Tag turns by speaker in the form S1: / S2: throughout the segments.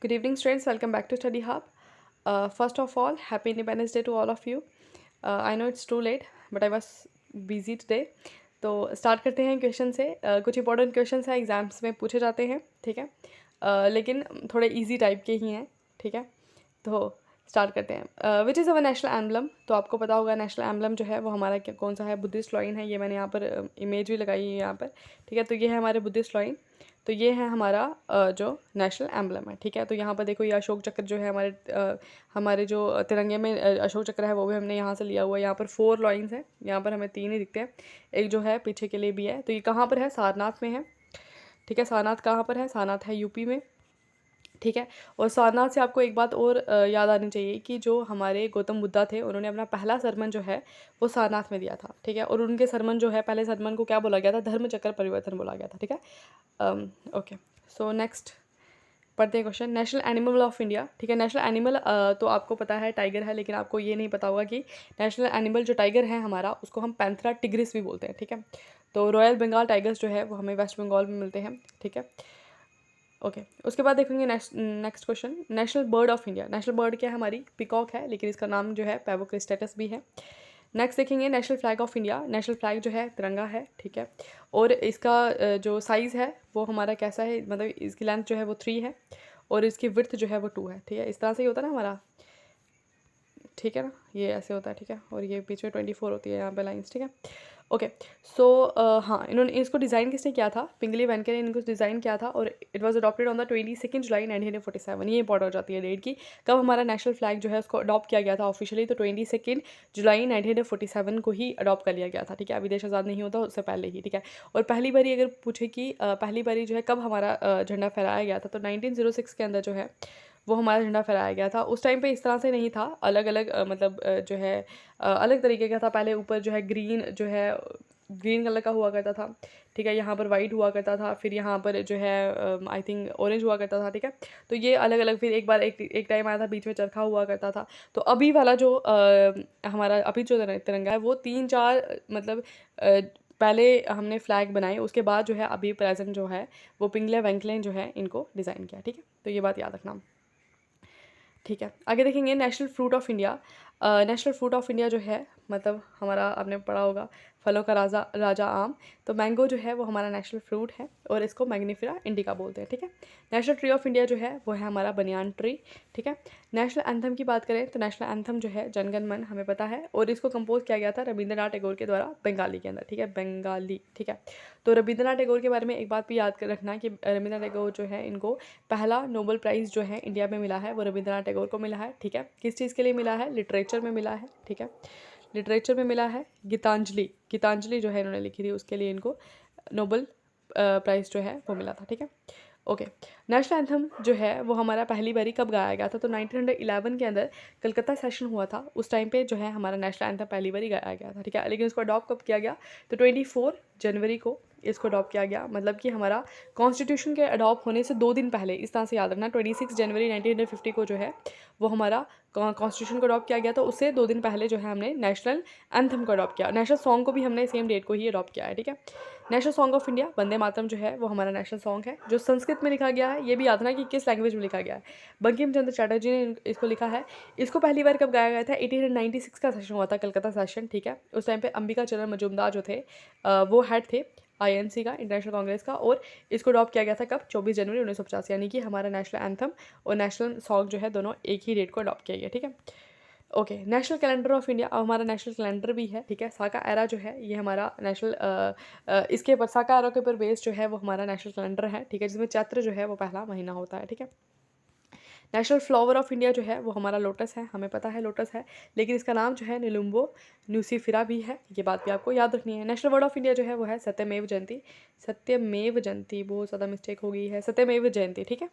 S1: Good evening, students. Welcome back to Study Hub. First of all, Happy Independence Day to all of you. I know it's too late, but I was busy today. तो start करते हैं question से। कुछ important question हैं, exams में पूछे जाते हैं, ठीक है। लेकिन थोड़े इजी टाइप के ही हैं, ठीक है। तो स्टार्ट करते हैं। Which is our national emblem. तो आपको पता होगा नेशनल एम्बलम जो है वो हमारा कौन सा है, बुद्धिस्ट लॉइन है। ये मैंने यहाँ पर इमेज भी लगाई है यहाँ पर, ठीक है। तो ये है हमारे बुद्धिस्ट लॉइन। तो ये है हमारा जो नेशनल एम्बलम है, ठीक है। तो यहाँ पर देखो ये अशोक चक्र जो है हमारे जो तिरंगे में अशोक चक्र है वो भी हमने यहाँ से लिया हुआ है। यहाँ पर 4 लाइन्स हैं, यहाँ पर हमें 3 ही दिखते हैं, एक जो है पीछे के लिए भी है। तो ये कहाँ पर है, सारनाथ में है, ठीक है। सारनाथ कहाँ पर है, सारनाथ है यूपी में, ठीक है। और सारनाथ से आपको एक बात और याद आनी चाहिए कि जो हमारे गौतम बुद्धा थे उन्होंने अपना पहला सरमन जो है वो सारनाथ में दिया था, ठीक है। और उनके सरमन जो है, पहले सरमन को क्या बोला गया था, धर्म चक्र परिवर्तन बोला गया था, ठीक है। ओके, सो नेक्स्ट पढ़ते हैं question. National animal of India, ठीक है। नेशनल एनिमल तो आपको पता है टाइगर है, लेकिन आपको ये नहीं पता होगा कि नेशनल एनिमल जो टाइगर है हमारा उसको हम पैंथेरा टिग्रिस भी बोलते हैं, ठीक है। तो रॉयल बंगाल टाइगर्स जो है वो हमें वेस्ट बंगाल में मिलते हैं, ठीक है। ओके, उसके बाद देखेंगे next question. National bird of India. National bird क्या है, हमारी पिकॉक है, लेकिन इसका नाम जो है पैवोक्रिस्टेटस भी है। नेक्स्ट देखेंगे national flag of India. National flag जो है तिरंगा है, ठीक है। और इसका जो साइज़ है वो हमारा कैसा है, मतलब इसकी लेंथ जो है वो 3 है और इसकी विड्थ जो है वो 2 है, ठीक है। इस तरह से ही होता है ना हमारा, ठीक है ना, ये ऐसे होता है, ठीक है। और ये बीच में 24 होती है यहाँ पे लाइन्स, ठीक है। ओके, सो हाँ, इन्होंने इसको डिज़ाइन किसने किया था, पिंगली वेंकट ने इनको डिज़ाइन किया था। और it was adopted on the 22 जुलाई 1947। ये इंपॉर्टेंट हो जाती है डेट की, कब हमारा नेशनल फ्लैग जो है उसको अडॉप्ट किया गया था ऑफिशियली। तो 22 जुलाई 1947 को ही अडॉप्ट कर लिया गया था, ठीक है। अभी देश आज़ाद नहीं होता उससे पहले ही, ठीक है। और पहली बारी अगर पूछे कि पहली बारी जो है कब हमारा झंडा फहराया गया था, तो 1906 के अंदर जो है वो हमारा झंडा फहराया गया था। उस टाइम पे इस तरह से नहीं था, अलग अलग मतलब जो है अलग तरीके का था। पहले ऊपर जो है ग्रीन कलर का हुआ करता था, ठीक है। यहाँ पर वाइट हुआ करता था, फिर यहाँ पर जो है आई थिंक ऑरेंज हुआ करता था, ठीक है। तो ये अलग अलग, फिर एक बार एक टाइम आया था बीच में चरखा हुआ करता था। तो अभी वाला जो हमारा अभी जो तिरंगा है वो 3-4 मतलब पहले हमने फ्लैग बनाए, उसके बाद जो है अभी प्रेजेंट जो है वो पिंगले वेंकले जो है इनको डिज़ाइन किया, ठीक है। तो ये बात याद रखना, ठीक है। आगे देखेंगे national fruit of India. National fruit of India जो है मतलब हमारा, आपने पढ़ा होगा फलों का राजा राजा आम। तो मैंगो जो है वो हमारा नेशनल फ्रूट है और इसको मैग्नीफेरा इंडिका बोलते हैं, ठीक है। नेशनल ट्री ऑफ इंडिया जो है वो है हमारा बनियान ट्री, ठीक है। नेशनल एंथम की बात करें तो नेशनल एंथम जो है जनगण मन हमें पता है, और इसको कंपोज किया गया था रविंद्रनाथ टैगोर के द्वारा बंगाली के अंदर, ठीक है, बंगाली, ठीक है। तो रविंद्रनाथ टैगोर के बारे में एक बात भी याद कर रखना कि रविंद्रनाथ टैगोर जो है इनको पहला नोबेल प्राइज़ जो है इंडिया में मिला है वो रविंद्रनाथ टैगोर को मिला है, ठीक है। किस चीज़ के लिए मिला है, लिटरेचर में मिला है, ठीक है। लिटरेचर में मिला है। गीतांजलि जो है इन्होंने लिखी थी, उसके लिए इनको नोबेल प्राइज़ जो है वो मिला था, ठीक है। ओके, नेशनल एंथम जो है वो हमारा पहली बारी कब गाया गया था, तो 1911 के अंदर कलकत्ता सेशन हुआ था, उस टाइम पे जो है हमारा नेशनल एंथम पहली बारी गाया गया था, ठीक है। लेकिन इसको अडॉप्ट कब किया गया, तो 24 जनवरी को इसको अडॉप्ट किया गया। मतलब कि हमारा कॉन्स्टिट्यूशन के अडॉप्ट होने से 2 दिन पहले, इस तरह से याद रखना, 26 जनवरी 1950 को जो है वो हमारा कॉन्स्टिट्यूशन को अडॉप्ट किया गया। तो उससे 2 दिन पहले जो है हमने नेशनल एंथम को अडॉप्ट किया। नेशनल सॉन्ग को भी हमने सेम डेट को ही अडॉप्ट किया है, ठीक है। National song of India Vande Mataram जो है वो हमारा नेशनल सॉन्ग है, जो संस्कृत में लिखा गया है। ये भी याद रखना कि किस लैंग्वेज में लिखा गया है। बंकिम चंद्र चटर्जी ने इसको लिखा है। इसको पहली बार कब गाया गया था, 1896 का सेशन हुआ था, कलकत्ता सेशन, ठीक है। उस टाइम पे अंबिका चरण मजूमदार जो थे वो हेड थे INC का, इंटरनेशनल कांग्रेस का। और इसको अडॉप्ट किया गया था कब, 24 जनवरी 1950, यानी कि हमारा नेशनल एंथम और नेशनल सॉन्ग जो है दोनों एक ही डेट को अडॉप्ट किया गया, ठीक है। Okay, national calendar of India, अब हमारा नेशनल कैलेंडर भी है, ठीक है। साका एरा जो है ये हमारा नेशनल इसके ऊपर साका एरा के ऊपर बेस जो है वो हमारा नेशनल कैलेंडर है, ठीक है, जिसमें चैत्र जो है वो पहला महीना होता है, ठीक है। नेशनल फ्लावर ऑफ इंडिया जो है वो हमारा लोटस है, हमें पता है लोटस है, लेकिन इसका नाम जो है निलुम्बो न्यूसीफिरा भी है, ये बात भी आपको याद रखनी है। नेशनल वर्ड ऑफ इंडिया जो है वो है सत्यमेव जयंती। सत्यमेव जयंती, बहुत ज़्यादा मिस्टेक हो गई है, सत्यमेव जयंती, ठीक है।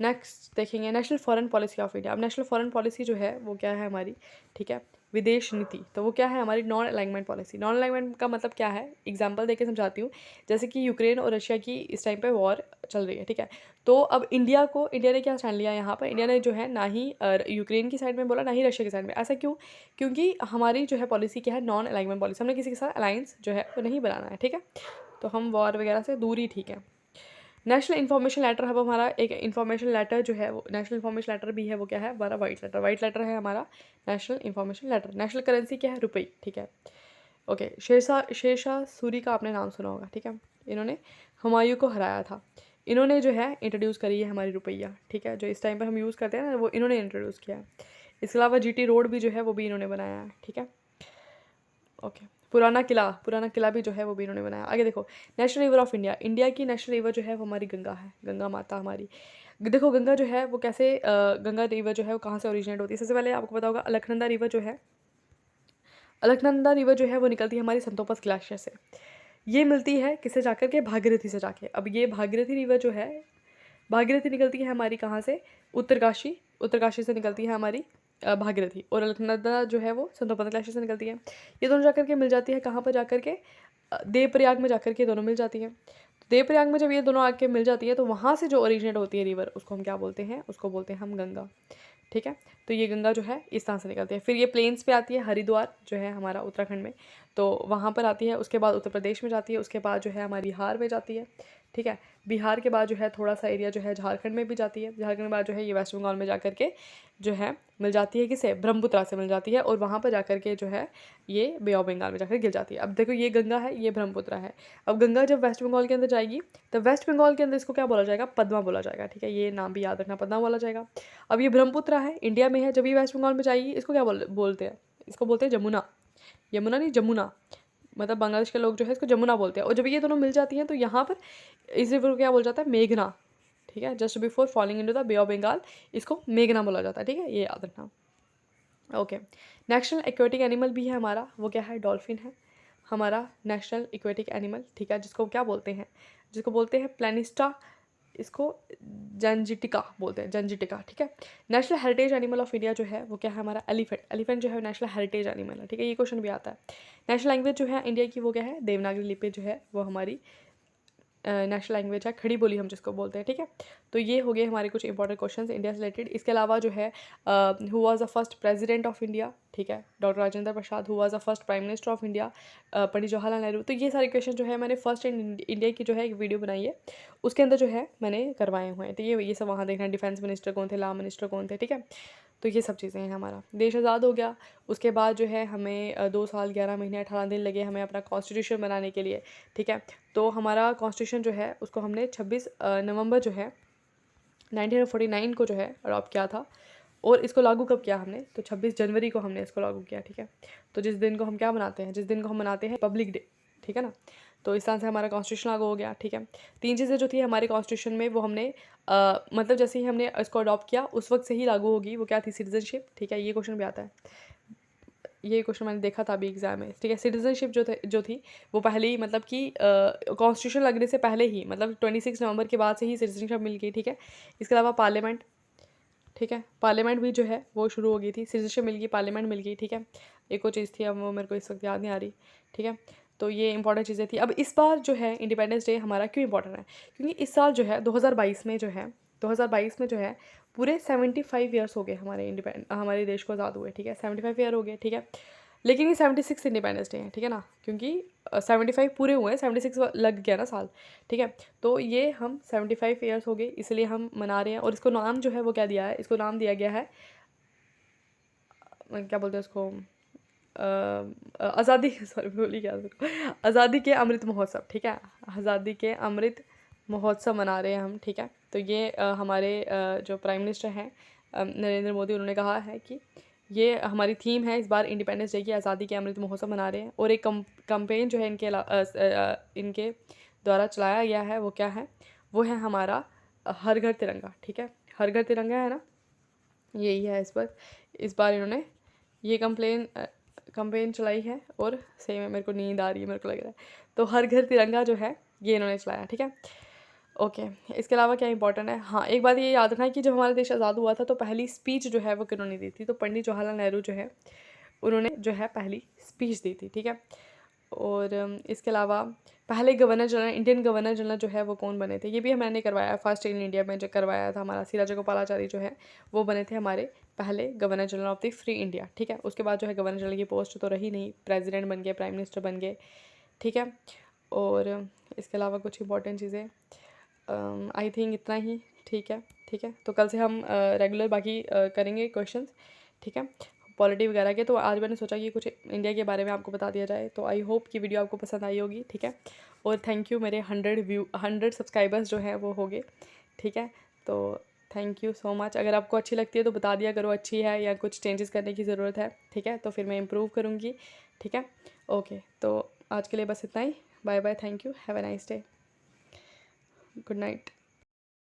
S1: नेक्स्ट देखेंगे national foreign policy of India. अब नेशनल फॉरेन पॉलिसी जो है वो क्या है हमारी, ठीक है, विदेश नीति। तो वो क्या है हमारी, non alignment policy. Non alignment का मतलब क्या है, एग्जांपल देके समझाती हूँ। जैसे कि यूक्रेन और रशिया की इस टाइम पे वॉर चल रही है, ठीक है। तो अब इंडिया ने क्या ठान लिया यहाँ पर, इंडिया ने जो है ना ही यूक्रेन की साइड में बोला, ना ही रशिया की साइड में। ऐसा क्यों, क्योंकि हमारी जो है पॉलिसी क्या है, नॉन अलाइनमेंट पॉलिसी। हमने किसी के साथ अलायंस जो है वो नहीं बनाना है, ठीक है। तो हम वॉर वगैरह से दूर ही ठीक है। नेशनल इन्फॉर्मेशन लेटर है वो हमारा एक इन्फॉर्मेशन लेटर जो है वो नेशनल इन्फॉर्मेशन लेटर भी है, वो क्या है हमारा वाइट लेटर है हमारा national information letter. National currency क्या है, रुपये, ठीक है। ओके, शेरशाह सूरी का आपने नाम सुना होगा, ठीक है। इन्होंने हुमायूं को हराया था। इन्होंने जो है इंट्रोड्यूस करी है हमारी रुपया, ठीक है, जो इस टाइम पर हम यूज़ करते हैं ना, वो इन्होंने इंट्रोड्यूस किया है। इसके अलावा जीटी रोड भी जो है वो भी इन्होंने बनाया है, ठीक है। ओके, पुराना किला भी जो है वो भी इन्होंने बनाया। आगे देखो, national river of India, India की नेशनल रिवर जो है वो हमारी गंगा है, गंगा माता हमारी। देखो गंगा जो है वो कैसे गंगा रिवर जो है वो कहाँ से ओरिजिनेट होती है। सबसे पहले आपको पता होगा अलकनंदा रिवर जो है, अलकनंदा रिवर जो है वो निकलती है हमारी संतोपस ग्लेशियर से। ये मिलती है किससे जाकर के, भागीरथी से जाके। अब ये भागीरथी रिवर जो है, भागीरथी निकलती है हमारी कहाँ से, उत्तरकाशी से निकलती है हमारी भागीरथी, और अलकनंदा जो है वो संतोपस ग्लेशियर से निकलती है। ये दोनों जाकर के मिल जाती है कहाँ पर जाकर के, देवप्रयाग में जाकर के दोनों मिल जाती हैं। देवप्रयाग में जब ये दोनों आके मिल जाती है तो वहाँ से जो ओरिजिनेट होती है रिवर, उसको हम क्या बोलते हैं, उसको बोलते हैं हम गंगा, ठीक है। तो ये गंगा जो है इस तरह से निकलती है। फिर ये प्लेन्स पे आती है, हरिद्वार जो है हमारा उत्तराखंड में, तो वहाँ पर आती है। उसके बाद उत्तर प्रदेश में जाती है, उसके बाद जो है हमारी बिहार में जाती है, ठीक है। बिहार के बाद जो है थोड़ा सा एरिया जो है झारखंड में भी जाती है। झारखंड के बाद जो है ये वेस्ट बंगाल में जाकर के जो है मिल जाती है, किसे, ब्रह्मपुत्रा से मिल जाती है, और वहाँ पर जाकर के जो है ये बे ऑफ बंगाल में जाकर गिर जाती है। अब देखो ये गंगा है, ये ब्रह्मपुत्रा है। अब गंगा जब वेस्ट बंगाल के अंदर जाएगी तो वेस्ट बंगाल के अंदर इसको क्या बोला जाएगा, पद्मा बोला जाएगा, ठीक है। ये नाम भी याद रखना, पद्मा बोला जाएगा। अब ये ब्रह्मपुत्रा है, इंडिया में है, जब ये वेस्ट बंगाल में जाएगी इसको क्या बोलते हैं, इसको बोलते हैं जमुना। यमुना नहीं, जमुना, मतलब बांग्लादेश के लोग जो है इसको जमुना बोलते हैं। और जब ये दोनों मिल जाती हैं तो यहाँ पर इस रिवर को क्या बोला जाता है, मेघना, ठीक है। Just before falling into the bay of Bengal इसको मेघना बोला जाता है, ठीक है, ये याद रखना। ओके, नेशनल एक्वेटिक एनिमल भी है हमारा, वो क्या है, डॉल्फिन है हमारा नेशनल एक्वेटिक एनिमल, ठीक है। जिसको क्या बोलते हैं, जिसको बोलते हैं प्लेनिस्टा, इसको जंजिटिका बोलते हैं, जंजिटिका, ठीक है। National heritage animal of India जो है वो क्या है हमारा, एलिफेंट। एलिफेंट जो है नेशनल हेरिटेज एनिमल है, ठीक है, ये क्वेश्चन भी आता है। नेशनल लैंग्वेज जो है इंडिया की वो क्या है, देवनागरी लिपि जो है वो हमारी नेशनल लैंग्वेज है, खड़ी बोली हम जिसको बोलते हैं, ठीक है। तो ये हो गए हमारे कुछ इंपॉर्टेंट क्वेश्चंस इंडिया से रिलेटेड। इसके अलावा जो है who was the first president of India, ठीक है, doctor Rajendra Prasad. Who was the first prime minister of India, Pandit Jawaharlal Nehru. तो ये सारे क्वेश्चन जो है मैंने फर्स्ट इन इंडिया की जो है एक वीडियो बनाई है, उसके अंदर जो है मैंने करवाए हुए हैं। तो ये सब वहाँ देखना, डिफेंस मिनिस्टर कौन थे, लॉ मिनिस्टर कौन थे, ठीक है। तो ये सब चीज़ें हैं। हमारा देश आज़ाद हो गया, उसके बाद जो है हमें 2 साल 11 महीने 18 दिन लगे हमें अपना कॉन्स्टिट्यूशन बनाने के लिए, ठीक है। तो हमारा कॉन्स्टिट्यूशन जो है उसको हमने 26 नवंबर जो है 1949 को जो है अडॉप्ट किया था। और इसको लागू कब किया हमने, तो 26 जनवरी को हमने इसको लागू किया, ठीक है। तो जिस दिन को हम क्या मनाते हैं, जिस दिन को हम मनाते हैं पब्लिक डे, ठीक है ना। तो इस तरह से हमारा कॉन्स्टिट्यूशन लागू हो गया, ठीक है। 3 चीज़ें जो थी हमारे कॉन्स्टिट्यूशन में वो हमने मतलब जैसे ही हमने इसको अडॉप्ट किया उस वक्त से ही लागू होगी। वो क्या थी, सिटीजनशिप, ठीक है। ये क्वेश्चन भी आता है, ये क्वेश्चन मैंने देखा था अभी एग्जाम में, ठीक है। सिटीजनशिप जो थी वो पहले ही, मतलब कि कॉन्स्टिट्यूशन लगने से पहले ही, मतलब 26 नवंबर के बाद से ही सिटीजनशिप मिल गई, ठीक है। इसके अलावा पार्लियामेंट, ठीक है, पार्लियामेंट भी जो है वो शुरू हो गई थी, सिटीजनशिप मिल गई, पार्लियामेंट मिल गई, ठीक है। एक और चीज़ थी, अब वो मेरे को इस वक्त याद नहीं आ रही, ठीक है। तो ये इंपॉर्टेंट चीज़ें थी। अब इस बार जो है इंडिपेंडेंस डे हमारा क्यों इंपॉर्टेंट है, क्योंकि इस साल जो है 2022 में जो है 2022 में जो है पूरे 75 ईयर्स हो गए हमारे देश को आज़ाद हुए, ठीक है। 75 ईयर हो गए, ठीक है। लेकिन ये 76 इंडिपेंडेंस डे है, ठीक है ना, क्योंकि 75 पूरे हुए हैं, 76 लग गया ना साल, ठीक है। तो ये हम 75 ईयर्स हो गए इसलिए हम मना रहे हैं। और इसको नाम जो है वो क्या दिया है, इसको नाम दिया गया है, क्या बोलते हैं उसको, आज़ादी सॉरी बोली क्या उसको, आज़ादी के अमृत महोत्सव, ठीक है। आज़ादी के अमृत महोत्सव मना रहे हैं हम, ठीक है। तो ये हमारे जो प्राइम मिनिस्टर हैं नरेंद्र मोदी, उन्होंने कहा है कि ये हमारी थीम है इस बार इंडिपेंडेंस डे की, आज़ादी के अमृत महोत्सव मना रहे हैं। और एक कंपेन जो है इनके द्वारा चलाया गया है वो क्या है, वो है हमारा हर घर तिरंगा, ठीक है। हर घर तिरंगा है ना, यही है। इस बार इन्होंने ये कंपेन चलाई है। और सही में मेरे को नींद आ रही है, मेरे को लग रहा है। तो हर घर तिरंगा जो है ये इन्होंने चलाया, ठीक है। ओके, इसके अलावा क्या इंपॉर्टेंट है, हाँ एक बात ये याद रखना है कि जब हमारा देश आज़ाद हुआ था तो पहली स्पीच जो है वो किन्होंने दी थी, तो पंडित जवाहरलाल नेहरू जो है उन्होंने जो है पहली स्पीच दी थी, ठीक है। और इसके अलावा पहले governor general, Indian governor general जो है वो कौन बने थे, ये भी मैंने करवाया फर्स्ट इन इंडिया में जो करवाया था हमारा सी राजागोपालाचारी जो है वो बने थे हमारे पहले governor general of the free India, ठीक है। उसके बाद जो है गवर्नर जनरल की पोस्ट तो रही नहीं, प्रेसिडेंट बन गए, प्राइम मिनिस्टर बन गए, ठीक है। और इसके अलावा कुछ इंपॉर्टेंट चीज़ें आई थिंक इतना ही ठीक है। ठीक है, तो कल से हम रेगुलर बाकी करेंगे क्वेश्चंस। ठीक है, पॉलिटी वगैरह के। तो आज मैंने सोचा कि कुछ इंडिया के बारे में आपको बता दिया जाए। तो आई होप कि वीडियो आपको पसंद आई होगी। ठीक है, और थैंक यू, मेरे 100 सब्सक्राइबर्स जो हैं वो हो गए। ठीक है, तो थैंक यू सो मच। अगर आपको अच्छी लगती है तो बता दिया करो अच्छी है या कुछ चेंजेस करने की ज़रूरत है। ठीक है, तो फिर मैं इम्प्रूव करूँगी। ठीक है, ओके, तो आज के लिए बस इतना ही। Bye bye, thank you, have a nice day, good night.